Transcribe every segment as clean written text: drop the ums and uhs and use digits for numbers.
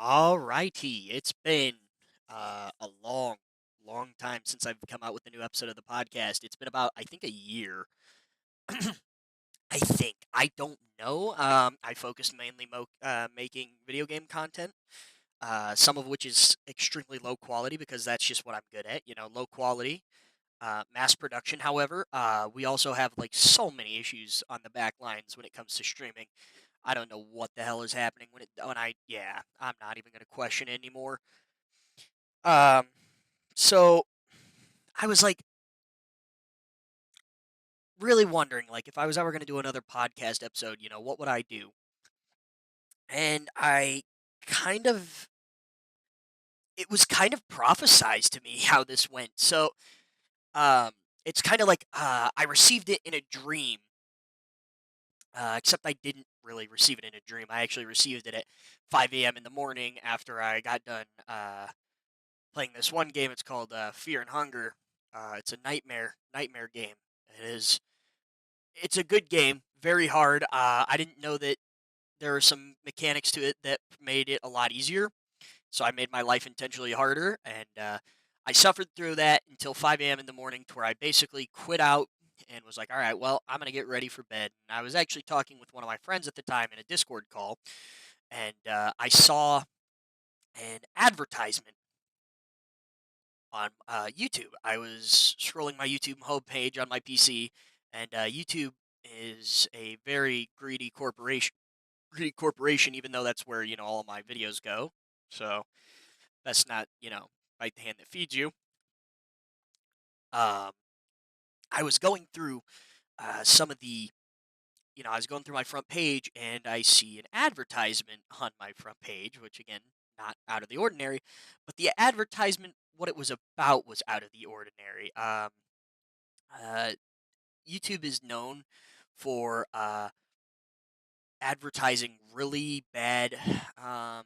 Alrighty, it's been a long time since I've come out with a new episode of the podcast. It's been about, I think, a year. I think. I don't know. I focus mainly making video game content, some of which is extremely low quality because that's just what I'm good at. Low quality, mass production. However, we also have like so many issues on the back lines when it comes to streaming. I don't know what the hell is happening I'm not even gonna question it anymore. Um, so I was like really wondering, like, if I was ever going to do another podcast episode, what would I do? And kind of, it was kind of prophesized to me how this went. Um, it's kind of like I received it in a dream, except I didn't really receive it in a dream. I actually received it at 5 a.m. in the morning after I got done playing this one game. It's called Fear and Hunger. It's a nightmare game. It is It's a good game, very hard. I didn't know that there are some mechanics to it that made it a lot easier, so I made my life intentionally harder, and I suffered through that until 5 a.m. in the morning, to where I basically quit out and was like, "All right, well, I'm gonna get ready for bed." And I was actually talking with one of my friends at the time in a Discord call, and I saw an advertisement on YouTube. I was scrolling my YouTube homepage on my PC, and YouTube is a very greedy corporation, even though that's where all of my videos go. So that's not bite the hand that feeds you. Um, I was going through some of the I was going through my front page, and I see an advertisement on my front page, which again, not out of the ordinary, but the advertisement, what it was about, was out of the ordinary. Uh, YouTube is known for advertising really bad um,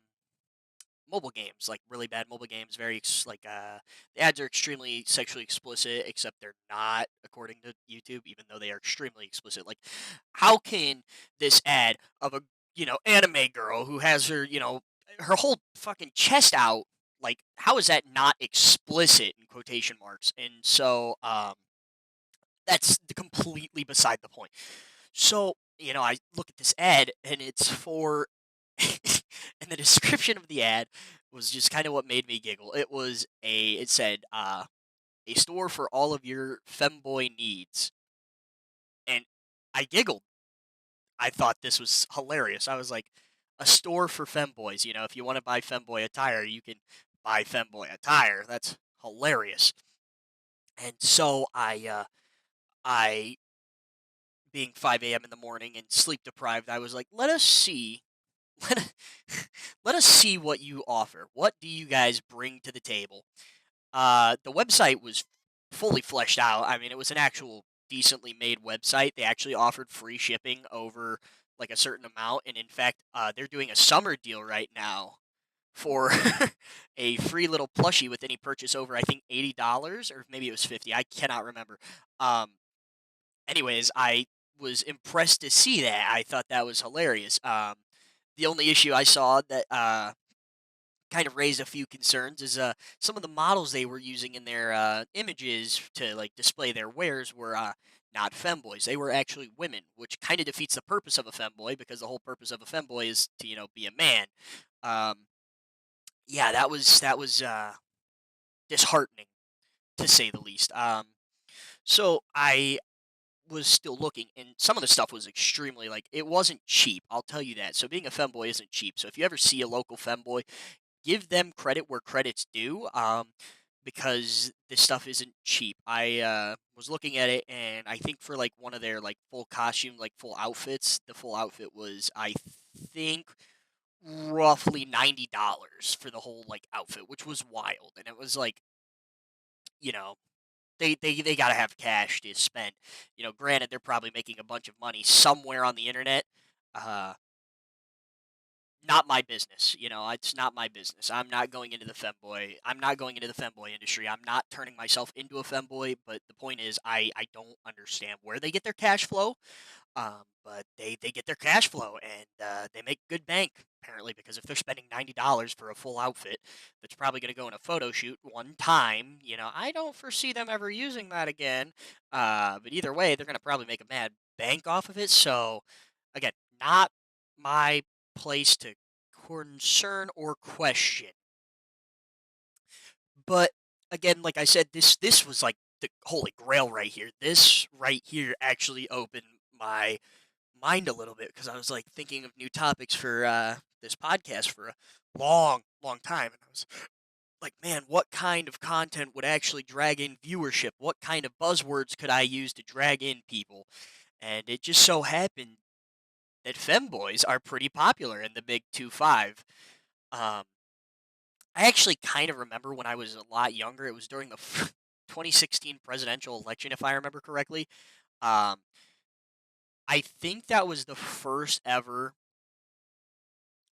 mobile games, like really bad mobile games. The ads are extremely sexually explicit, except they're not according to YouTube, even though they are extremely explicit. Like, how can this ad of a anime girl who has her whole fucking chest out? Like, how is that not explicit in quotation marks? And so, that's completely beside the point. So, I look at this ad, and it's for and the description of the ad was just kind of what made me giggle. It said, a store for all of your femboy needs. And I giggled. I thought this was hilarious. I was like, a store for femboys. If you want to buy femboy attire, you can buy femboy attire. That's hilarious. And so I being 5 a.m. in the morning and sleep deprived, I was like, let, let us see what you offer. What do you guys bring to the table? The website was fully fleshed out. I mean, it was an actual decently made website. They actually offered free shipping over like a certain amount, and in fact, they're doing a summer deal right now for a free little plushie with any purchase over, I think, $80, or maybe it was 50. I cannot remember. Um, Anyways, I was impressed to see that. I thought that was hilarious. The only issue I saw that kind of raised a few concerns is some of the models they were using in their images to like display their wares were not femboys. They were actually women, which kind of defeats the purpose of a femboy, because the whole purpose of a femboy is to be a man. Um, yeah, that was disheartening, to say the least. So I was still looking, and some of the stuff was extremely, like, it wasn't cheap. I'll tell you that. So being a femboy isn't cheap. So if you ever see a local femboy, give them credit where credit's due, because this stuff isn't cheap. I was looking at it, and I think for like one of their like full costume, like full outfits, the full outfit was, I think, roughly $90 for the whole like outfit, which was wild. And it was like, you know, they gotta have cash to spend. Granted, they're probably making a bunch of money somewhere on the internet. Uh, not my business. It's not my business. I'm not going into the femboy industry. I'm not turning myself into a femboy. But the point is, I don't understand where they get their cash flow. But they get their cash flow, and they make good bank apparently, because if they're spending $90 for a full outfit that's probably going to go in a photo shoot one time, I don't foresee them ever using that again. But either way, they're going to probably make a mad bank off of it. So again, not my place to concern or question. But again, like I said, this was like the holy grail right here. This right here actually opened my mind a little bit, because I was like thinking of new topics for this podcast for a long time, and I was like, man, what kind of content would actually drag in viewership? What kind of buzzwords could I use to drag in people? And it just so happened that femboys are pretty popular in the big 2-5. Um, I actually kind of remember when I was a lot younger. It was during the 2016 presidential election, if I remember correctly. Um, I think that was the first ever.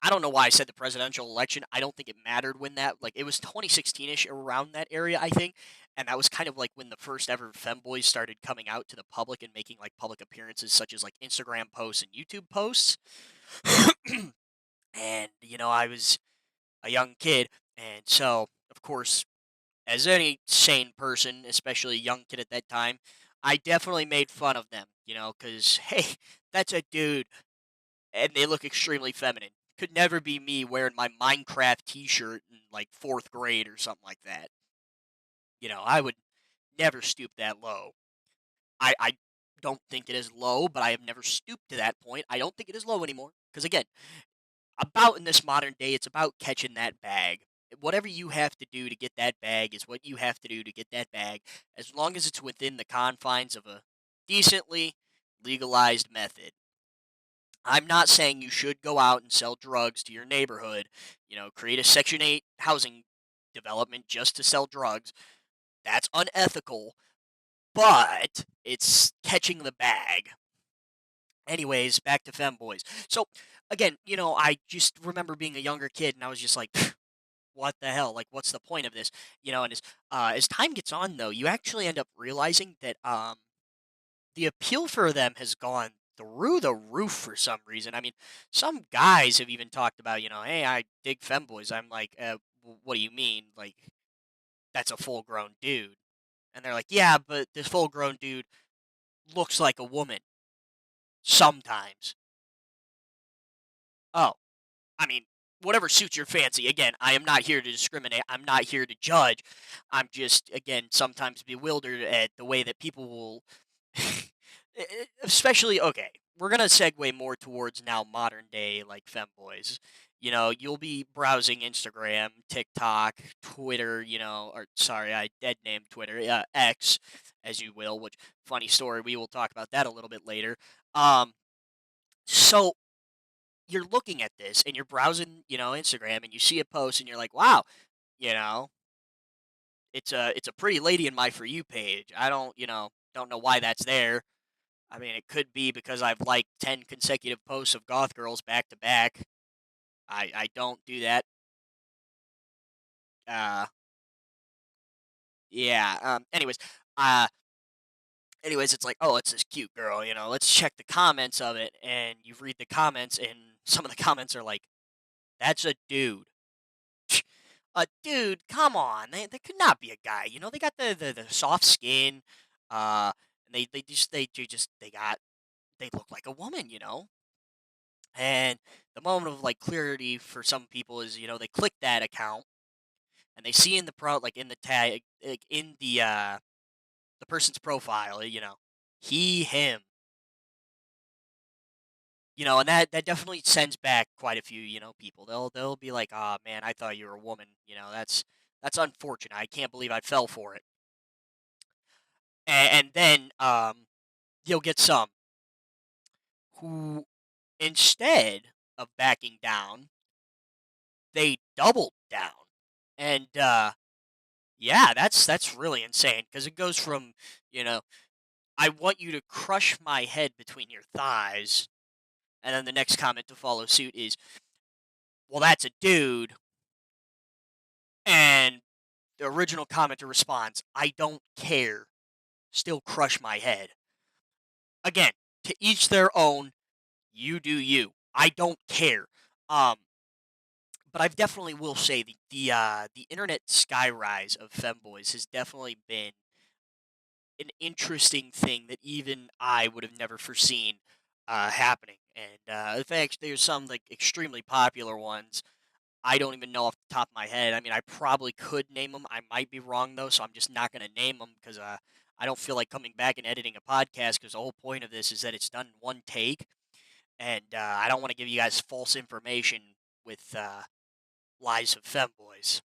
I don't know why I said the presidential election. I don't think it mattered when that, like, it was 2016ish, around that area, I think. And that was kind of like when the first ever femboys started coming out to the public and making like public appearances, such as like Instagram posts and YouTube posts. And I was a young kid, and so of course, as any sane person, especially a young kid at that time, I definitely made fun of them, because hey, that's a dude, and they look extremely feminine. Could never be me wearing my Minecraft T-shirt in like fourth grade or something like that. I would never stoop that low. I don't think it is low, but I have never stooped to that point. I don't think it is low anymore, because again, about in this modern day, it's about catching that bag. Whatever you have to do to get that bag is what you have to do to get that bag, as long as it's within the confines of a decently legalized method. I'm not saying you should go out and sell drugs to your neighborhood, create a Section 8 housing development just to sell drugs. That's unethical, but it's catching the bag. Anyways, back to femboys. So, again, I just remember being a younger kid, and I was just like, what the hell? Like, what's the point of this? And as time gets on, though, you actually end up realizing that the appeal for them has gone through the roof for some reason. I mean, some guys have even talked about, hey, I dig femboys. I'm like, what do you mean? Like, that's a full grown dude. And they're like, yeah, but this full grown dude looks like a woman sometimes. Oh, I mean, whatever suits your fancy. Again, I am not here to discriminate. I'm not here to judge. I'm just, again, sometimes bewildered at the way that people will, especially, okay, we're going to segue more towards now modern day, like femboys. You'll be browsing Instagram, TikTok, Twitter, or sorry, I dead named Twitter, X, as you will, which, funny story, we will talk about that a little bit later. Um, so you're looking at this and you're browsing, Instagram, and you see a post and you're like, wow, you know, it's a pretty lady in my For You page. I don't know why that's there. I mean, it could be because I've liked 10 consecutive posts of goth girls back to back. I don't do that. Uh yeah, uh anyways, it's like, "Oh, it's this cute girl, let's check the comments of it." And you read the comments, and some of the comments are like, "That's a dude." A dude, come on. They could not be a guy. They got the soft skin. And they look like a woman. And the moment of like clarity for some people is, they click that account and they see in the like in the tag, like in the person's profile, he, him. And that definitely sends back quite a few, people. They'll be like, "Oh man, I thought you were a woman." That's unfortunate. I can't believe I fell for it. And then you'll get some who, instead of backing down, they doubled down. And yeah, that's really insane, because it goes from, you know, I want you to crush my head between your thighs, and then the next comment to follow suit is, well, that's a dude. And the original commenter responds, I don't care. Still crush my head. Again, to each their own. You do you. I don't care. Um, but I definitely will say the internet skyrise of femboys has definitely been an interesting thing that even I would have never foreseen happening. And in fact, there's some like extremely popular ones. I don't even know off the top of my head. I mean, I probably could name them. I might be wrong though, so I'm just not going to name them because I don't feel like coming back and editing a podcast because the whole point of this is that it's done in one take, and I don't want to give you guys false information with lies of femboys.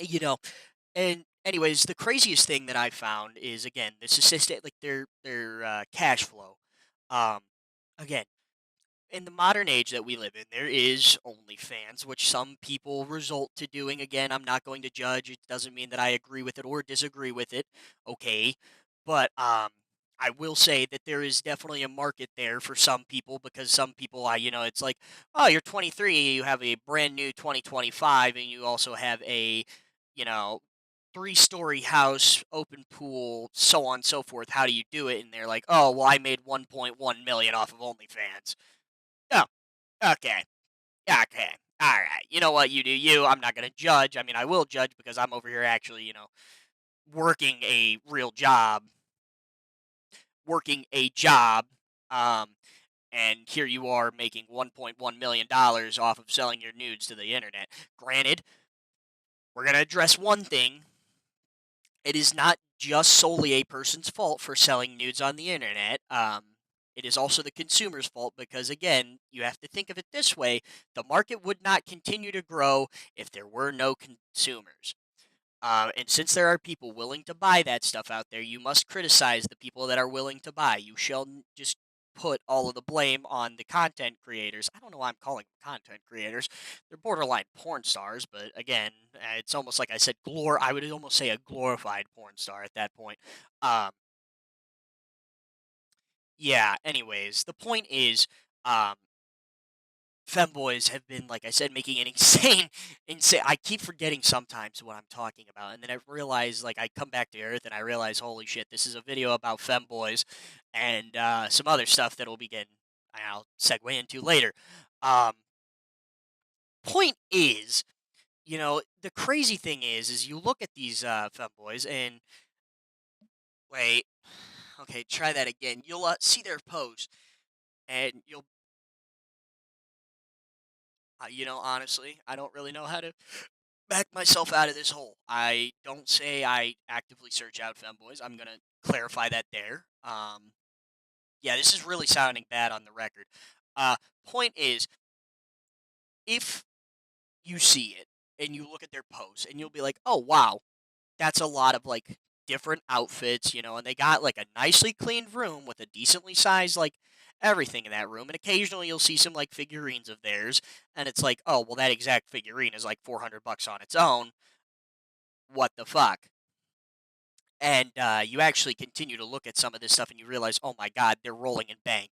You know, and anyways, the craziest thing that I found is again this assistant, like their cash flow. Um, again, in the modern age that we live in, there is OnlyFans, which some people resort to doing. Again, I'm not going to judge. It doesn't mean that I agree with it or disagree with it. Okay, but I will say that there is definitely a market there for some people because some people, it's like, oh, you're 23, you have a brand new 2025, and you also have a, you know, three-story house, open pool, so on and so forth. How do you do it? And they're like, oh, well, I made 1.1 million off of OnlyFans. Oh, okay. Okay. All right. You know what? You do you. I'm not going to judge. I mean, I will judge because I'm over here actually, working a real job, working a job. Um, and here you are making $1.1 million off of selling your nudes to the internet. Granted, we're going to address one thing. It is not just solely a person's fault for selling nudes on the internet. It is also the consumer's fault because, again, you have to think of it this way: the market would not continue to grow if there were no consumers. And since there are people willing to buy that stuff out there, you must criticize the people that are willing to buy. You shall just put all of the blame on the content creators. I don't know why I'm calling them content creators. They're borderline porn stars, but again, it's almost like I said, I would almost say a glorified porn star at that point. Um, yeah. Anyways, the point is, um, femboys have been, like I said, making an insane. I keep forgetting sometimes what I'm talking about, and then I realize, like, I come back to earth, and I realize, holy shit, this is a video about femboys, and some other stuff that will begin. I'll segue into later. Um, point is, the crazy thing is you look at these femboys, and wait, okay, try that again. You'll see their post, and you'll, honestly, I don't really know how to back myself out of this hole. I don't say I actively search out femboys. I'm gonna clarify that there. Yeah, this is really sounding bad on the record. Uh, point is, if you see it and you look at their posts and you'll be like, oh wow, that's a lot of like different outfits, and they got like a nicely cleaned room with a decently sized like everything in that room, and occasionally you'll see some like figurines of theirs, and it's like, oh well, that exact figurine is like $400 on its own. What the fuck? And you actually continue to look at some of this stuff and you realize, oh my god, they're rolling in bank.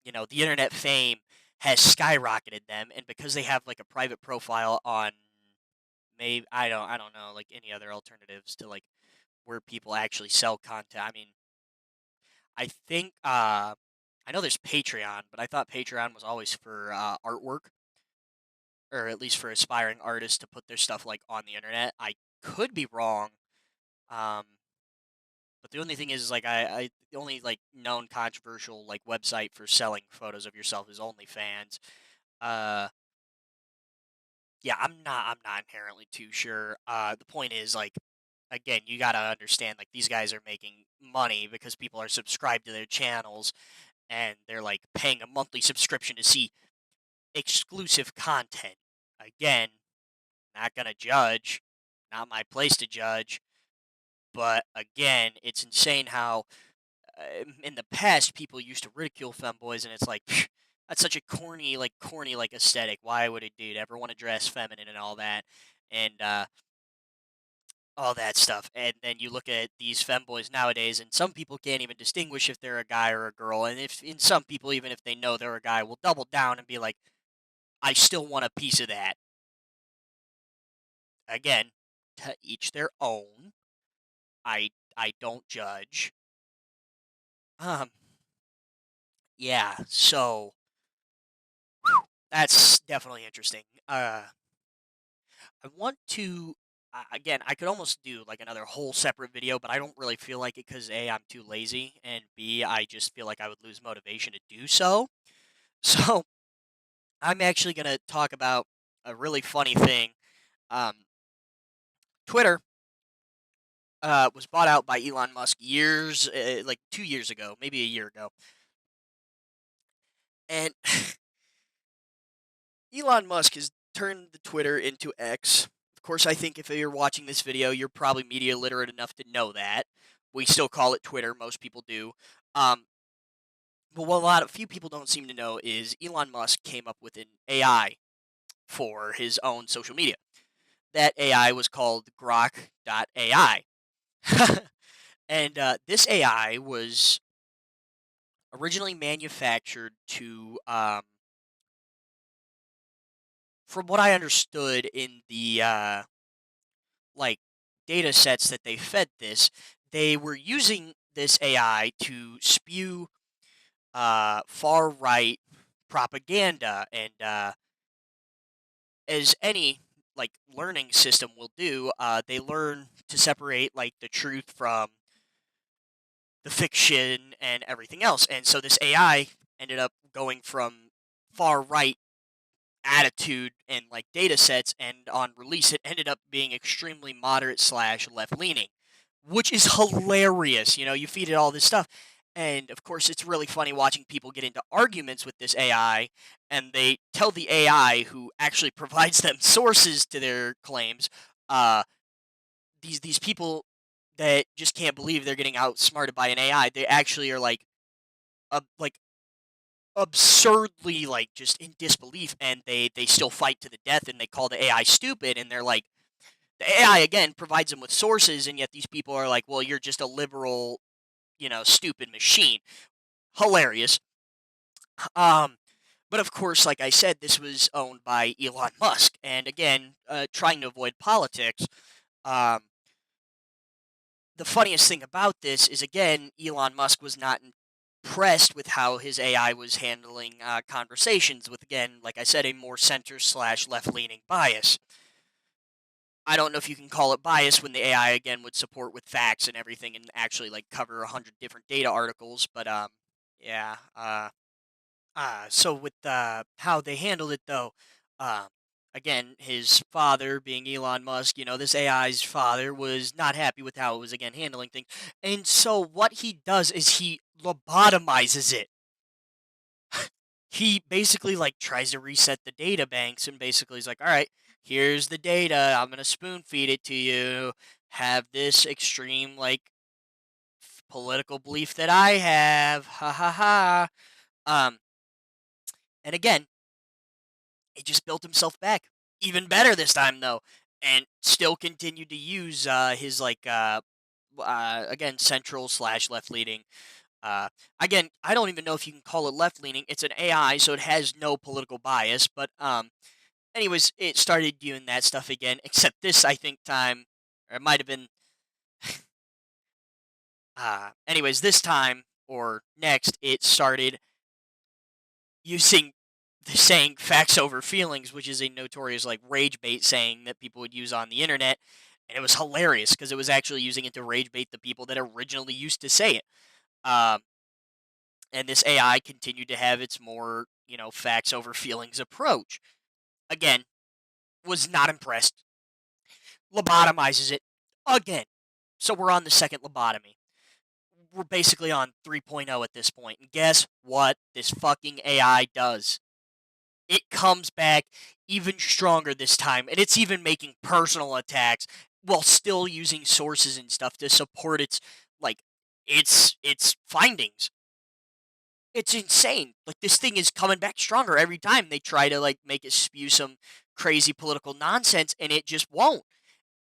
The internet fame has skyrocketed them, and because they have like a private profile on, maybe I don't know, like any other alternatives to like where people actually sell content. I mean, I think I know there's Patreon, but I thought Patreon was always for artwork, or at least for aspiring artists to put their stuff like on the internet. I could be wrong. Um, But the only thing is, like, the only like known controversial like website for selling photos of yourself is OnlyFans. Uh, yeah, I'm not inherently too sure. The point is, like, again, you gotta understand, like, these guys are making money because people are subscribed to their channels, and they're like paying a monthly subscription to see exclusive content. Again, not gonna judge, not my place to judge. But again, it's insane how in the past people used to ridicule femboys, and it's like, "Psh, that's such a corny like aesthetic. Why would a dude ever want to dress feminine and all that, and all that stuff?" And then you look at these femboys nowadays, and some people can't even distinguish if they're a guy or a girl, and if in some people, even if they know they're a guy, will double down and be like, I still want a piece of that. Again, to each their own. I don't judge. Um, yeah, so that's definitely interesting. I want to again, I could almost do like another whole separate video, but I don't really feel like it because A, I'm too lazy, and B, I just feel like I would lose motivation to do so. So I'm actually gonna talk about a really funny thing. Um, Twitter was bought out by Elon Musk years, like 2 years ago, maybe a year ago, and Elon Musk has turned the Twitter into X. Of course, I think if you're watching this video, you're probably media literate enough to know that. We still call it Twitter, most people do. Um, but what a few people don't seem to know is Elon Musk came up with an AI for his own social media. That AI was called Grok.ai. And this AI was originally manufactured to, from what I understood in the like data sets that they fed this, they were using this AI to spew far right propaganda, and as any like learning system will do, they learn to separate like the truth from the fiction and everything else. And so this AI ended up going from far right attitude and like data sets, and on release it ended up being extremely moderate slash left leaning, which is hilarious. You feed it all this stuff, and of course it's really funny watching people get into arguments with this AI, and they tell the AI, who actually provides them sources to their claims, uh these people that just can't believe they're getting outsmarted by an AI, they actually are like absurdly like just in disbelief, and they still fight to the death, and they call the AI stupid, and they're like, the AI again provides them with sources, and yet these people are like, well, you're just a liberal, stupid machine. Hilarious. um but of course, like I said, this was owned by Elon Musk, and again, trying to avoid politics. um the funniest thing about this is, again, Elon Musk was not impressed with how his AI was handling conversations with, again, like I said, a more center slash left leaning bias. I don't know if you can call it bias when the AI again would support with facts and everything and actually like cover 100 different data articles, but yeah. So with how they handled it though, um, again, his father being Elon Musk, this AI's father was not happy with how it was again handling things, and so what he does is he lobotomizes it. He basically like tries to reset the data banks, and basically he's like, all right, here's the data, I'm gonna spoon feed it to you, have this extreme like political belief that I have, ha ha ha. um and again, he just built himself back even better this time though, and still continued to use his like again, central slash left leaning. uh Again, I don't even know if you can call it left leaning, it's an AI, so it has no political bias, but anyways, it started doing that stuff again, except this, I think, time, or it might have been, anyways, this time or next, it started using the saying facts over feelings, which is a notorious like rage bait saying that people would use on the internet. And it was hilarious because it was actually using it to rage bait the people that originally used to say it. Um, and this AI continued to have its more, facts over feelings approach. Again, was not impressed. Lobotomizes it again. So we're on the second lobotomy. We're basically on 3.0 at this point. And guess what this fucking AI does? It comes back even stronger this time, and it's even making personal attacks while still using sources and stuff to support like its findings. It's insane. Like, this thing is coming back stronger every time they try to like make it spew some crazy political nonsense, and it just won't.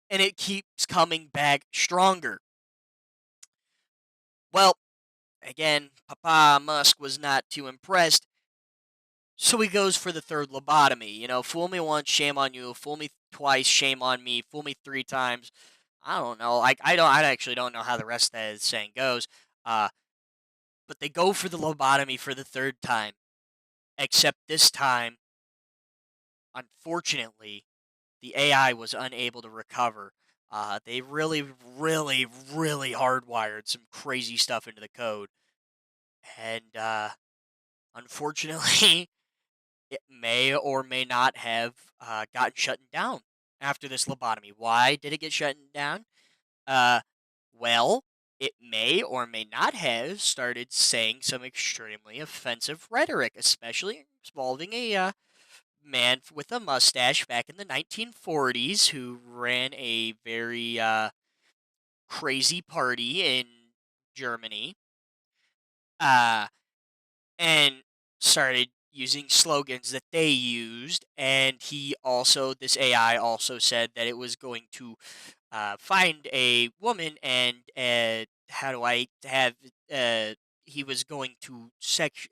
And it keeps coming back stronger. Well, again, Papa Musk was not too impressed, So he goes for the third lobotomy. Fool me once, shame on you. Fool me twice, shame on me. Fool me three times. I don't know. Like I actually don't know how the rest of that saying goes. Uh, but they go for the lobotomy for the third time. Except this time, unfortunately, the AI was unable to recover. They really, really, really hardwired some crazy stuff into the code, and unfortunately, it may or may not have gotten shut down after this lobotomy. Why did it get shut down? Uh, well, it may or may not have started saying some extremely offensive rhetoric, especially involving a man with a mustache back in the 1940s who ran a very crazy party in Germany. Uh, and started using slogans that they used. And this AI also said that it was going to find a woman and how do I have, uh, he was going to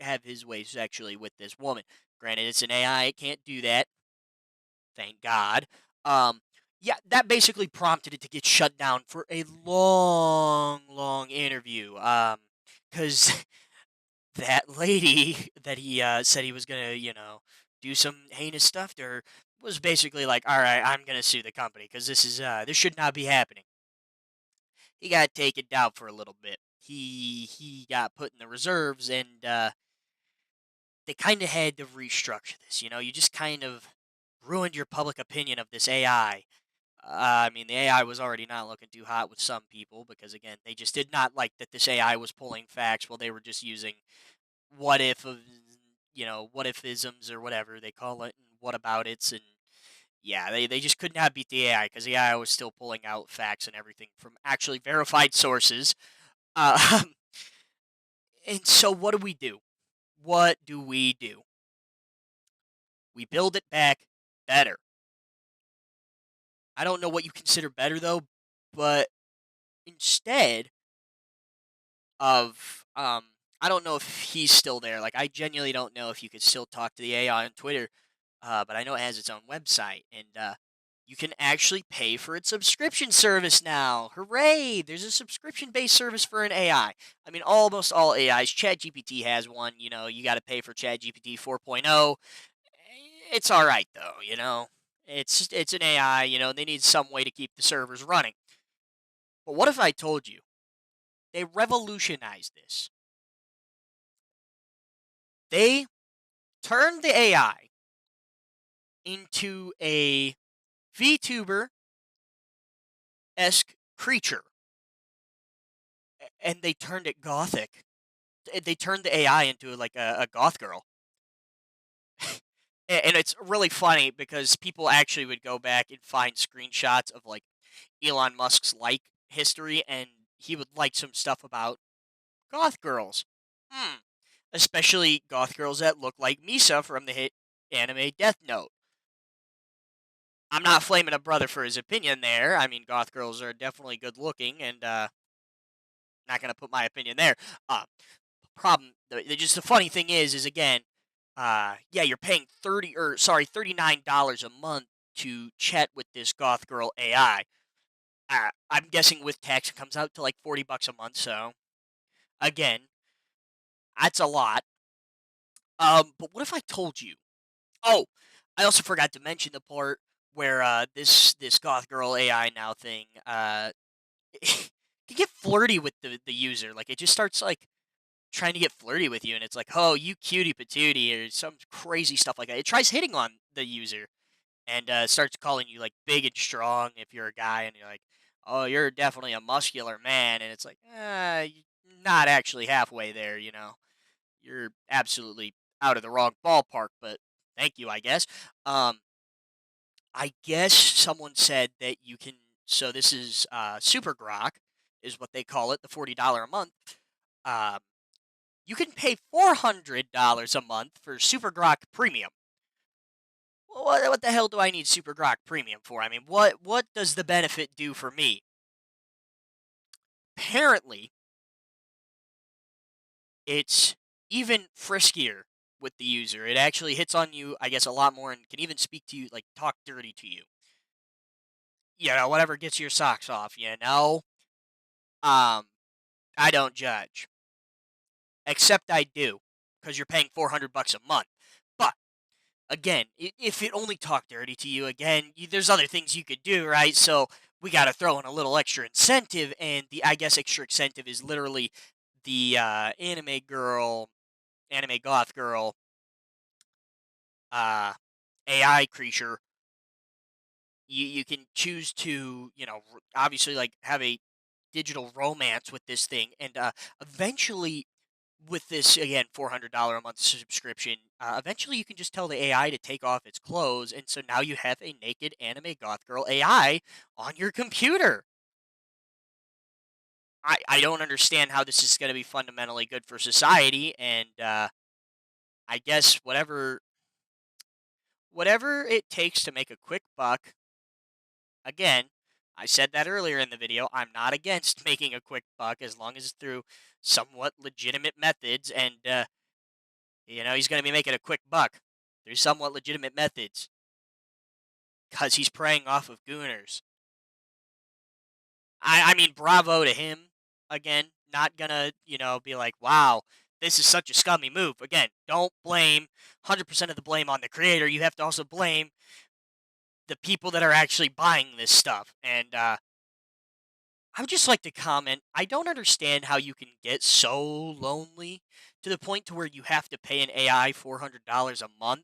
have his way sexually with this woman. Granted, it's an AI, it can't do that. Thank God. Um, yeah, that basically prompted it to get shut down for a long, long interview. Because that lady that he said he was gonna, do some heinous stuff to her was basically like, "All right, I'm gonna sue the company because this should not be happening." He got taken down for a little bit. He got put in the reserves, and they kind of had to restructure this. You just kind of ruined your public opinion of this AI. I mean, the AI was already not looking too hot with some people because, again, they just did not like that this AI was pulling facts while they were just using what if of what if isms or whatever they call it, and what about it's, and yeah, they just could not beat the AI because the AI was still pulling out facts and everything from actually verified sources. Uh, and so what do we do? What do we do? We build it back better. I don't know what you consider better though, but instead of I don't know if he's still there. Like I genuinely don't know if you could still talk to the AI on Twitter. But I know it has its own website, and you can actually pay for its subscription service now. Hooray! There's a subscription-based service for an AI. I mean, almost all AIs. ChatGPT has one. You got to pay for ChatGPT 4.0. It's all right though. It's an AI. They need some way to keep the servers running. But what if I told you they revolutionized this? They turned the AI into a VTuber esque creature, and they turned it gothic. They turned the AI into like a goth girl, and it's really funny because people actually would go back and find screenshots of like Elon Musk's like history, and he would like some stuff about goth girls. Hmm. Especially goth girls that look like Misa from the hit anime Death Note. I'm not flaming a brother for his opinion there. I mean, goth girls are definitely good looking, and not gonna put my opinion there. Uh, just the funny thing is again, yeah, you're paying $39 a month to chat with this goth girl AI. I'm guessing with tax it comes out to like $40 a month. So again, that's a lot. But what if I told you? Oh, I also forgot to mention the part where this goth girl AI now thing can get flirty with the user. Like it just starts like trying to get flirty with you, and it's like, "Oh, you cutie patootie," or some crazy stuff like that. It tries hitting on the user and starts calling you like big and strong if you're a guy, and you're like, "Oh, you're definitely a muscular man," and it's like, you're not actually halfway there. You're absolutely out of the wrong ballpark. But thank you, I guess. I guess someone said that you can. So this is Super Grok, is what they call it, the $40 a month. Um, you can pay $400 a month for Super Grok Premium. Well, what the hell do I need Super Grok Premium for? I mean, what does the benefit do for me? Apparently, it's even friskier with the user. It actually hits on you, I guess, a lot more and can even speak to you, like talk dirty to you. Whatever gets your socks off. Um, I don't judge, except I do, because you're paying $400 a month. But again, if it only talked dirty to you, again, there's other things you could do, right? So we got to throw in a little extra incentive, and the I guess extra incentive is literally the anime goth girl, uh, AI creature. You can choose to obviously like have a digital romance with this thing, and eventually with this again $400 a month subscription, eventually you can just tell the AI to take off its clothes, and so now you have a naked anime goth girl AI on your computer. I don't understand how this is going to be fundamentally good for society, and I guess whatever it takes to make a quick buck. Again, I said that earlier in the video. I'm not against making a quick buck as long as it's through somewhat legitimate methods, and he's going to be making a quick buck through somewhat legitimate methods because he's preying off of gooners. I mean, bravo to him. Again, not gonna be like, wow, this is such a scummy move. Again, don't blame 100% of the blame on the creator. You have to also blame the people that are actually buying this stuff. And I would just like to comment. I don't understand how you can get so lonely to the point to where you have to pay an AI $400 a month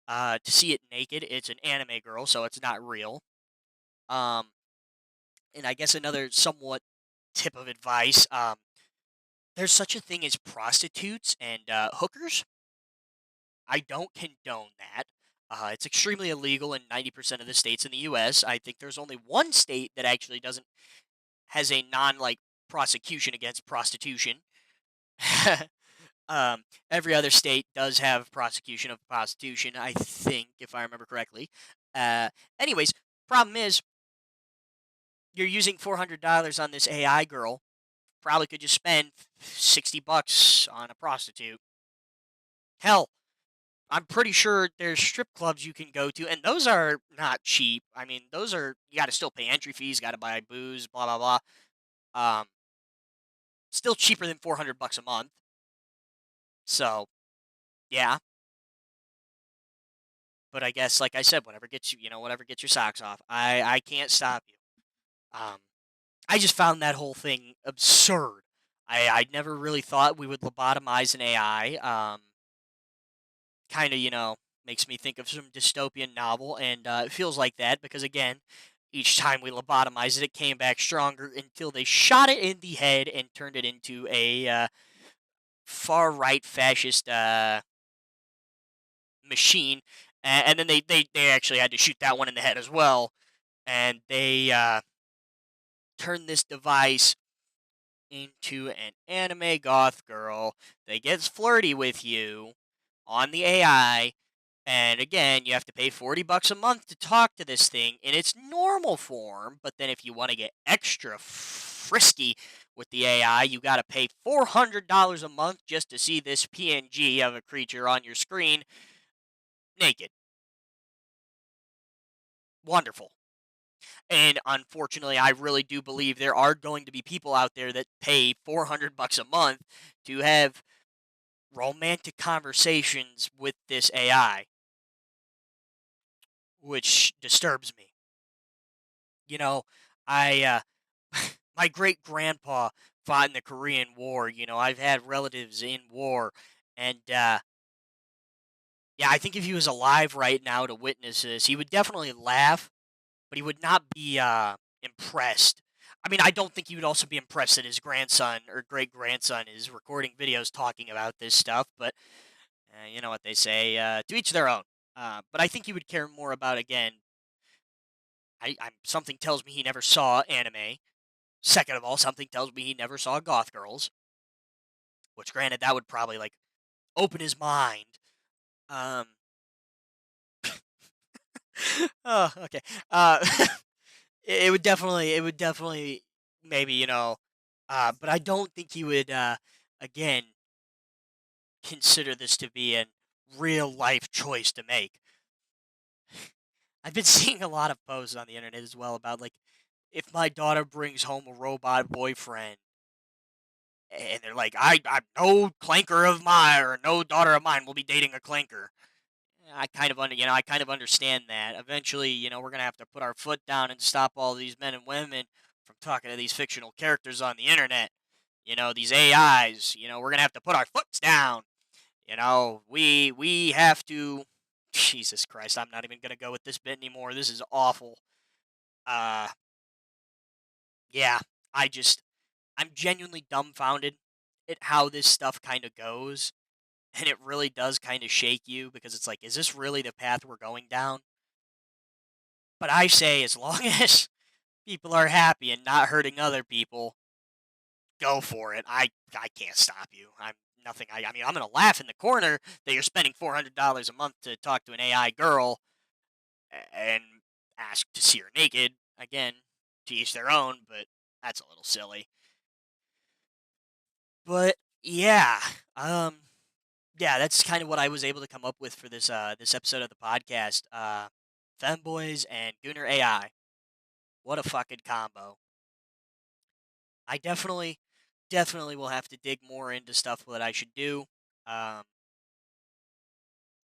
to see it naked. It's an anime girl, so it's not real. Um, and I guess another somewhat tip of advice: there's such a thing as prostitutes and hookers. I don't condone that. It's extremely illegal in 90% of the states in the U.S. I think there's only one state that actually doesn't has a non like prosecution against prostitution. Every other state does have prosecution of prostitution, I think, if I remember correctly. Uh, anyways, problem is you're using $400 on this AI girl. Probably could just spend $60 on a prostitute. Hell, I'm pretty sure there's strip clubs you can go to, and those are not cheap. I mean, those are you got to still pay entry fees, got to buy booze, blah blah blah. Still cheaper than $400 a month. So yeah, but I guess like I said, whatever gets you, whatever gets your socks off. I can't stop you. Um, I just found that whole thing absurd. I never really thought we would lobotomize an AI. Kind of makes me think of some dystopian novel, and it feels like that because again, each time we lobotomized it, it came back stronger until they shot it in the head and turned it into a far right fascist machine. And then they actually had to shoot that one in the head as well, and they turned this device into an anime goth girl that gets flirty with you on the AI. And again, you have to pay $40 a month to talk to this thing in its normal form. But then if you want to get extra frisky with the AI, you got to pay $400 a month just to see this PNG of a creature on your screen naked. Wonderful. And unfortunately, I really do believe there are going to be people out there that pay $400 a month to have romantic conversations with this AI, which disturbs me. You know, I my great grandpa fought in the Korean War. I've had relatives in war, and yeah, I think if he was alive right now to witness this, he would definitely laugh, but he would not be impressed. I mean, I don't think he would also be impressed that his grandson or great grandson is recording videos talking about this stuff. But you know what they say: to each their own. But I think he would care more about again. Something tells me he never saw anime. Second of all, something tells me he never saw Goth Girls, which granted that would probably like open his mind. Um oh, okay. It would definitely maybe, but I don't think he would again consider this to be an real life choice to make. I've been seeing a lot of posts on the internet as well about like if my daughter brings home a robot boyfriend and they're like, I'm no clanker of mine or no daughter of mine will be dating a clanker. I kind of understand that. Eventually, we're gonna have to put our foot down and stop all these men and women from talking to these fictional characters on the internet. These AIs. We're gonna have to put our foots down. We have to. Jesus Christ, I'm not even gonna go with this bit anymore. This is awful. Uh, yeah, I'm genuinely dumbfounded at how this stuff kind of goes, and it really does kind of shake you because it's like, is this really the path we're going down? But I say, as long as people are happy and not hurting other people, go for it. I can't stop you. I'm nothing. I mean, I'm gonna laugh in the corner that you're spending $400 a month to talk to an AI girl and ask to see her naked. Again, to each their own, but that's a little silly. But yeah, um, yeah, that's kind of what I was able to come up with for this episode of the podcast. Femboys and Gooner AI. What a fucking combo. I definitely will have to dig more into stuff that I should do. Um,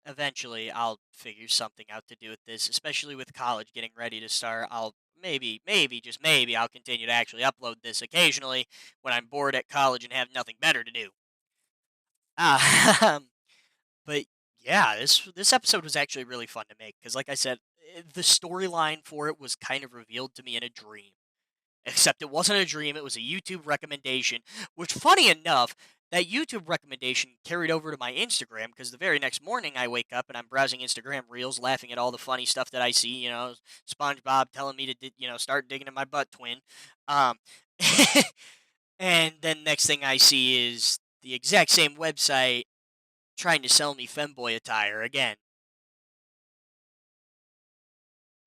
Eventually, I'll figure something out to do with this, especially with college getting ready to start. I'll maybe, just maybe, I'll continue to actually upload this occasionally when I'm bored at college and have nothing better to do. Uh, but yeah, this episode was actually really fun to make because, like I said, the storyline for it was kind of revealed to me in a dream. Except it wasn't a dream, it was a YouTube recommendation, which, funny enough, that YouTube recommendation carried over to my Instagram because the very next morning I wake up and I'm browsing Instagram Reels, laughing at all the funny stuff that I see. SpongeBob telling me to, start digging in my butt twin. Um, and then next thing I see is the exact same website trying to sell me femboy attire again.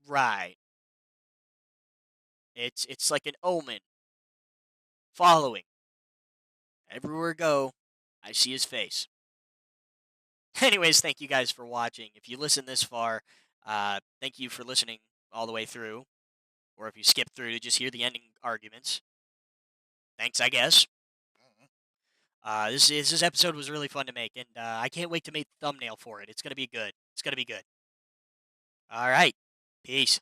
Right. It's like an omen following. Everywhere I go, I see his face. Anyways, thank you guys for watching. If you listen this far, thank you for listening all the way through. Or if you skip through to just hear the ending arguments, thanks, I guess. This episode was really fun to make, and I can't wait to make the thumbnail for it. It's gonna be good. It's gonna be good. All right, peace.